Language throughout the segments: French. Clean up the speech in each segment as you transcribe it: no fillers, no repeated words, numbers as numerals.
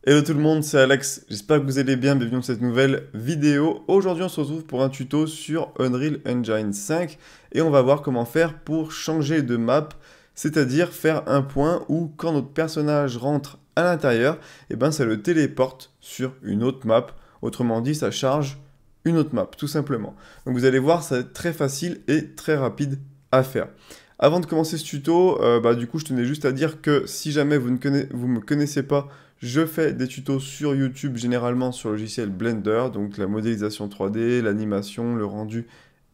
Hello tout le monde, c'est Alex, j'espère que vous allez bien, bienvenue dans cette nouvelle vidéo. Aujourd'hui on se retrouve pour un tuto sur Unreal Engine 5 et on va voir comment faire pour changer de map, c'est-à-dire faire un point où quand notre personnage rentre à l'intérieur, et ben ça le téléporte sur une autre map, autrement dit ça charge une autre map tout simplement. Donc vous allez voir, ça va être très facile et très rapide à faire. Avant de commencer ce tuto, du coup je tenais juste à dire que si jamais vous ne me connaissez pas, je fais des tutos sur YouTube, généralement sur le logiciel Blender, donc la modélisation 3D, l'animation, le rendu,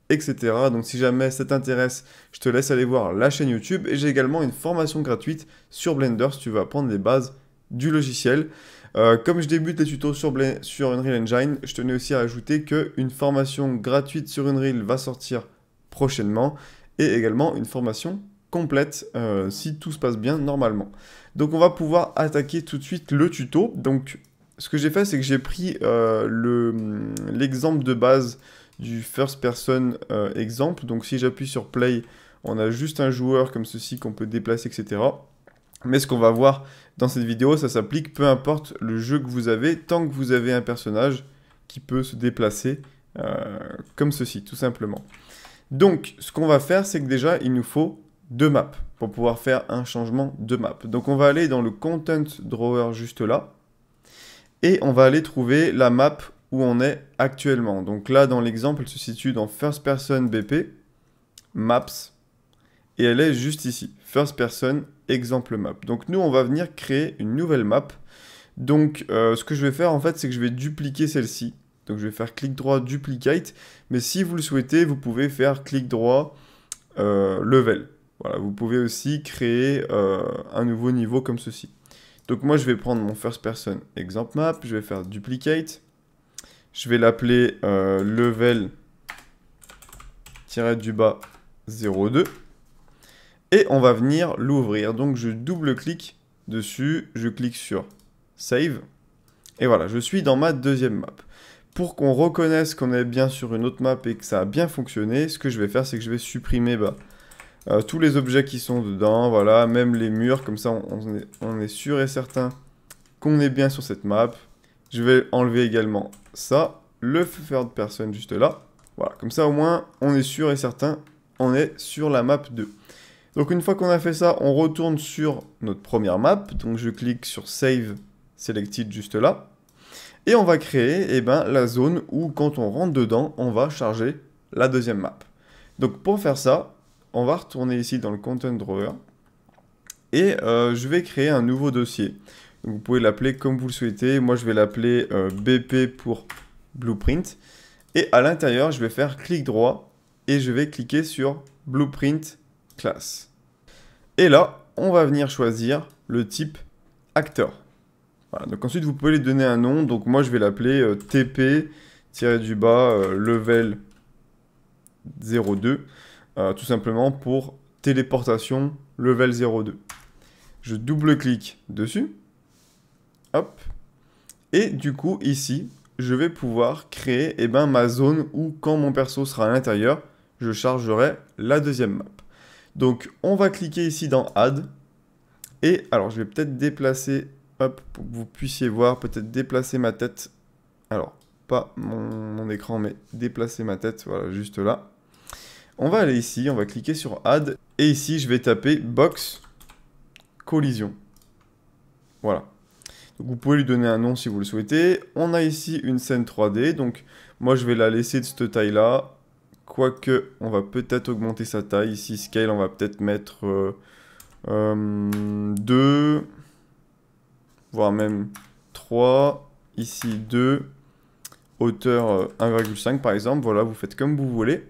etc. Donc si jamais ça t'intéresse, je te laisse aller voir la chaîne YouTube. Et j'ai également une formation gratuite sur Blender si tu veux apprendre les bases du logiciel. Comme je débute les tutos sur Unreal Engine, je tenais aussi à ajouter qu'une formation gratuite sur Unreal va sortir prochainement. Et également une formation complète si tout se passe bien normalement. Donc on va pouvoir attaquer tout de suite le tuto. Donc ce que j'ai fait, c'est que j'ai pris l'exemple de base du first person exemple. Donc si j'appuie sur play, on a juste un joueur comme ceci qu'on peut déplacer, etc. Mais ce qu'on va voir dans cette vidéo, ça s'applique peu importe le jeu que vous avez, tant que vous avez un personnage qui peut se déplacer comme ceci, tout simplement. Donc, ce qu'on va faire, c'est que déjà, il nous faut deux maps pour pouvoir faire un changement de map. Donc, on va aller dans le Content Drawer juste là. Et on va aller trouver la map où on est actuellement. Donc là, dans l'exemple, elle se situe dans First Person BP, Maps. Et elle est juste ici, First Person Example Map. Donc nous, on va venir créer une nouvelle map. Donc, ce que je vais faire, en fait, c'est que je vais dupliquer celle-ci. Donc je vais faire clic droit, duplicate. Mais si vous le souhaitez, vous pouvez faire clic droit, level. Voilà, vous pouvez aussi créer un nouveau niveau comme ceci. Donc moi, je vais prendre mon first person example map. Je vais faire duplicate. Je vais l'appeler level-du-bas 02. Et on va venir l'ouvrir. Donc je double-clique dessus. Je clique sur save. Et voilà, je suis dans ma deuxième map. Pour qu'on reconnaisse qu'on est bien sur une autre map et que ça a bien fonctionné, ce que je vais faire, c'est que je vais supprimer tous les objets qui sont dedans, voilà, même les murs, comme ça on est sûr et certain qu'on est bien sur cette map. Je vais enlever également ça, le third person juste là, voilà, comme ça au moins on est sûr et certain, on est sur la map 2. Donc une fois qu'on a fait ça, on retourne sur notre première map, donc je clique sur Save Selected juste là. Et on va créer la zone où, quand on rentre dedans, on va charger la deuxième map. Donc pour faire ça, on va retourner ici dans le Content Drawer. Et je vais créer un nouveau dossier. Donc, vous pouvez l'appeler comme vous le souhaitez. Moi, je vais l'appeler BP pour Blueprint. Et à l'intérieur, je vais faire clic droit et je vais cliquer sur Blueprint Class. Et là, on va venir choisir le type acteur. Voilà, donc ensuite vous pouvez lui donner un nom, donc moi je vais l'appeler TP-level 02, tout simplement pour téléportation level 02. Je double-clique dessus, hop, et du coup ici, je vais pouvoir créer ma zone où quand mon perso sera à l'intérieur, je chargerai la deuxième map. Donc on va cliquer ici dans Add, et alors je vais peut-être déplacer... Hop, pour que vous puissiez voir, peut-être déplacer ma tête. Alors, pas mon écran, mais déplacer ma tête, voilà, juste là. On va aller ici, on va cliquer sur Add. Et ici, je vais taper Box Collision. Voilà. Donc, vous pouvez lui donner un nom si vous le souhaitez. On a ici une scène 3D. Donc, moi, je vais la laisser de cette taille-là. Quoique, on va peut-être augmenter sa taille. Ici, Scale, on va peut-être mettre 2... voire même 3, ici 2, hauteur 1,5 par exemple, voilà, vous faites comme vous voulez.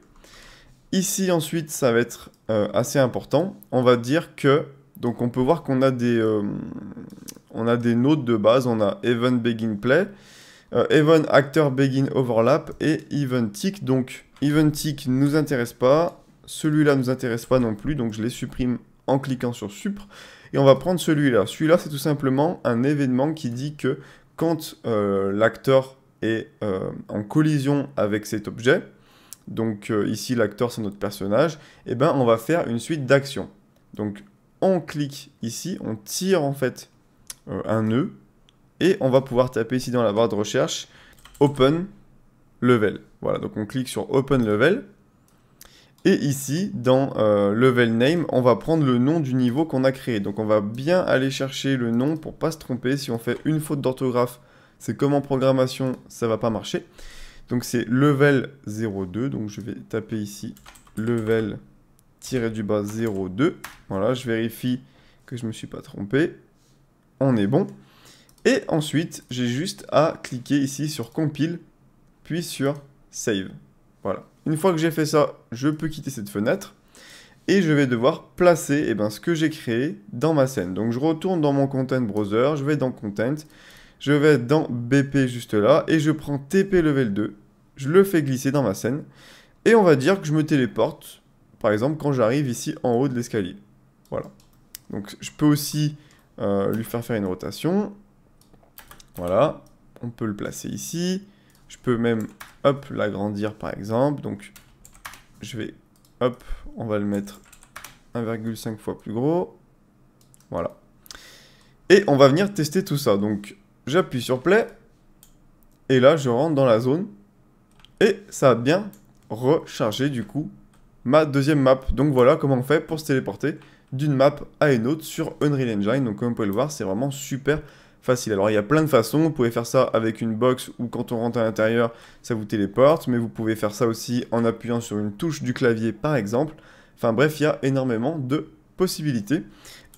Ici ensuite, ça va être assez important, on va dire que, donc on peut voir qu'on a des nodes de base, on a Event Begin Play, Event Actor Begin Overlap et Event Tick, donc Event Tick ne nous intéresse pas, celui-là ne nous intéresse pas non plus, donc je les supprime en cliquant sur Supr. Et on va prendre celui-là. Celui-là, c'est tout simplement un événement qui dit que quand l'acteur est en collision avec cet objet, donc ici l'acteur c'est notre personnage, on va faire une suite d'actions. Donc on clique ici, on tire en fait un nœud, et on va pouvoir taper ici dans la barre de recherche Open Level. Voilà, donc on clique sur Open Level. Et ici, dans Level Name, on va prendre le nom du niveau qu'on a créé. Donc on va bien aller chercher le nom pour pas se tromper. Si on fait une faute d'orthographe, c'est comme en programmation, ça va pas marcher. Donc c'est Level 02. Donc je vais taper ici Level-du-bas 02. Voilà, je vérifie que je me suis pas trompé. On est bon. Et ensuite, j'ai juste à cliquer ici sur Compile, puis sur Save. Voilà. Une fois que j'ai fait ça, je peux quitter cette fenêtre et je vais devoir placer ce que j'ai créé dans ma scène. Donc je retourne dans mon Content Browser, je vais dans Content, je vais dans BP juste là et je prends TP Level 2, je le fais glisser dans ma scène et on va dire que je me téléporte, par exemple quand j'arrive ici en haut de l'escalier. Voilà. Donc je peux aussi lui faire une rotation. Voilà. On peut le placer ici. Je peux même, hop, l'agrandir par exemple. Donc, je vais, hop, on va le mettre 1,5 fois plus gros. Voilà. Et on va venir tester tout ça. Donc, j'appuie sur Play. Et là, je rentre dans la zone. Et ça a bien rechargé, du coup, ma deuxième map. Donc, voilà comment on fait pour se téléporter d'une map à une autre sur Unreal Engine. Donc, comme vous pouvez le voir, c'est vraiment super facile. Alors il y a plein de façons, vous pouvez faire ça avec une box ou quand on rentre à l'intérieur, ça vous téléporte, mais vous pouvez faire ça aussi en appuyant sur une touche du clavier par exemple. Enfin bref, il y a énormément de possibilités.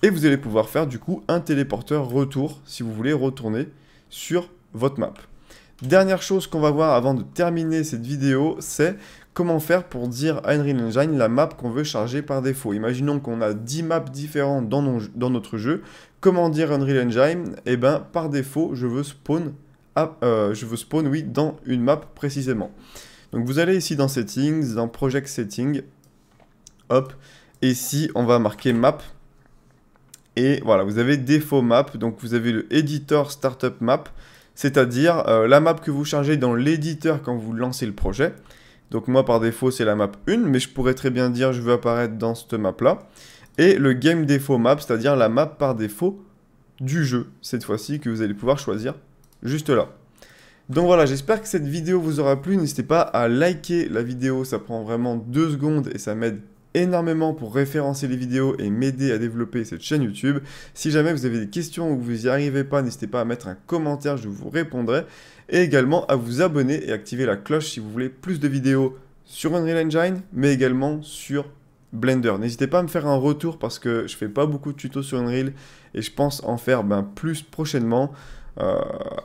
Et vous allez pouvoir faire du coup un téléporteur retour si vous voulez retourner sur votre map. Dernière chose qu'on va voir avant de terminer cette vidéo, c'est comment faire pour dire à Unreal Engine la map qu'on veut charger par défaut. Imaginons qu'on a 10 maps différentes dans notre jeu. Comment dire Unreal Engine? Eh bien, par défaut, je veux spawn, oui, dans une map précisément. Donc vous allez ici dans Settings, dans Project Setting, hop, et ici on va marquer Map. Et voilà, vous avez Défaut Map, donc vous avez le Editor Startup Map, c'est-à-dire la map que vous chargez dans l'éditeur quand vous lancez le projet. Donc moi par défaut c'est la map 1, mais je pourrais très bien dire je veux apparaître dans cette map là. Et le Game Default Map, c'est-à-dire la map par défaut du jeu, cette fois-ci que vous allez pouvoir choisir juste là. Donc voilà, j'espère que cette vidéo vous aura plu. N'hésitez pas à liker la vidéo, ça prend vraiment 2 secondes et ça m'aide énormément pour référencer les vidéos et m'aider à développer cette chaîne YouTube. Si jamais vous avez des questions ou que vous n'y arrivez pas, n'hésitez pas à mettre un commentaire, je vous répondrai. Et également à vous abonner et activer la cloche si vous voulez plus de vidéos sur Unreal Engine, mais également sur Blender. N'hésitez pas à me faire un retour parce que je fais pas beaucoup de tutos sur Unreal et je pense en faire plus prochainement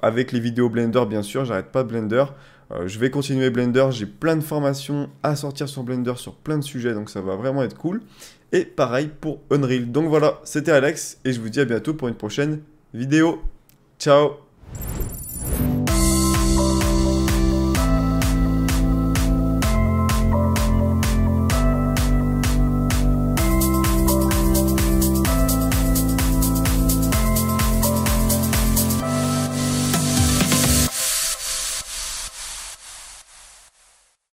avec les vidéos Blender bien sûr, j'arrête pas Blender. Je vais continuer Blender, j'ai plein de formations à sortir sur Blender sur plein de sujets donc ça va vraiment être cool. Et pareil pour Unreal. Donc voilà, c'était Alex et je vous dis à bientôt pour une prochaine vidéo. Ciao!